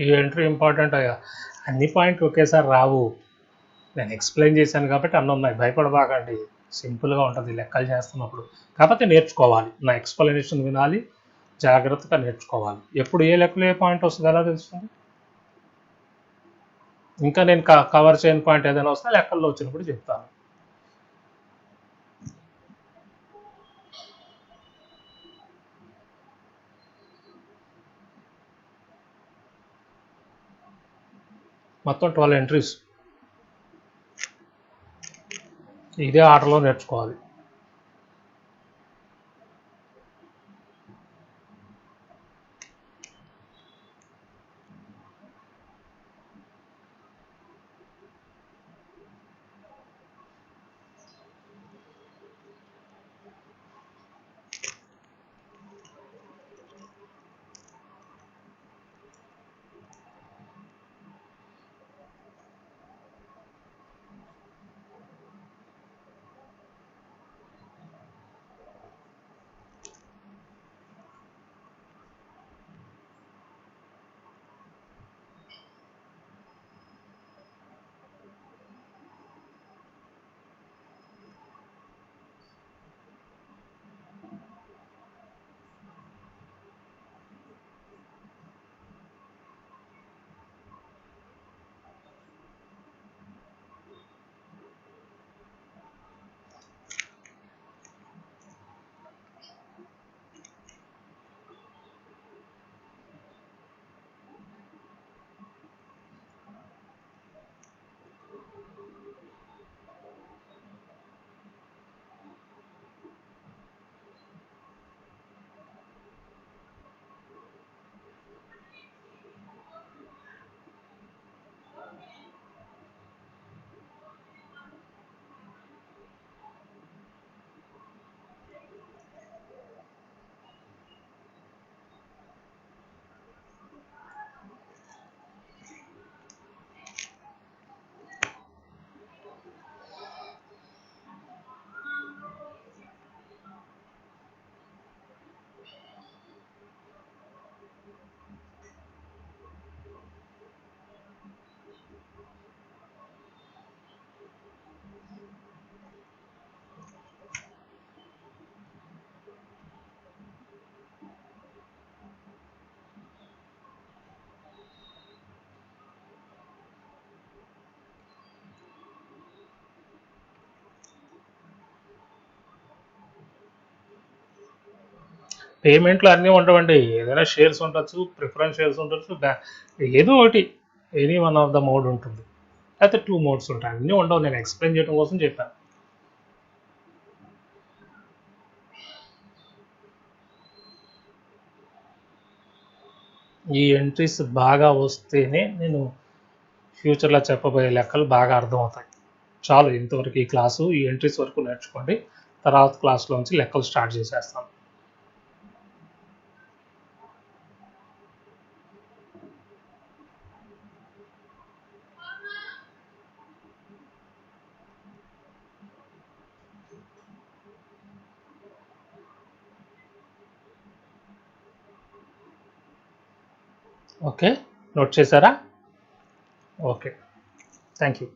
ఈ ఎంట్రీ ఇంపార్టెంట్ అయ్యా, అన్ని పాయింట్లు ఒకేసారి రావు. నేను ఎక్స్ప్లెయిన్ చేశాను కాబట్టి అన్నీ ఉన్నాయి, భయపడబాకండి. సింపుల్గా ఉంటుంది లెక్కలు చేస్తున్నప్పుడు, కాకపోతే నేర్చుకోవాలి. నా ఎక్స్ప్లెనేషన్ వినాలి, జాగ్రత్తగా నేర్చుకోవాలి. ఎప్పుడు ఏ లెక్కలో ఏ పాయింట్ వస్తుంది ఎలా తెలుస్తుంది? ఇంకా నేను కవర్ చేయని పాయింట్ ఏదైనా వస్తే లెక్కల్లో వచ్చినప్పుడు చెప్తాను. మొత్తం 12 ఎంట్రీస్, ఇదే ఆర్డర్లో నేర్చుకోవాలి. పేమెంట్లు అన్నీ ఉండవండి. ఏదైనా షేర్స్ ఉండొచ్చు, ప్రిఫరెన్స్ షేర్స్ ఉండొచ్చు, ఏదో ఒకటి any one of the mode ఉంటుంది. అయితే 2 మోడ్స్ ఉంటాయి. అన్నీ ఉండవు. నేను ఎక్స్ప్లెయిన్ చేయడం కోసం చెప్పాను. ఈ ఎంట్రీస్ బాగా వస్తేనే నేను ఫ్యూచర్లో చెప్పబోయే లెక్కలు బాగా అర్థమవుతాయి. చాలు ఇంతవరకు ఈ క్లాసు, ఈ ఎంట్రీస్ వరకు నేర్చుకోండి. తర్వాత క్లాస్లోంచి లెక్కలు స్టార్ట్ చేసేస్తాను. ఓకే, నోట్ చేశారా? Okay, thank you.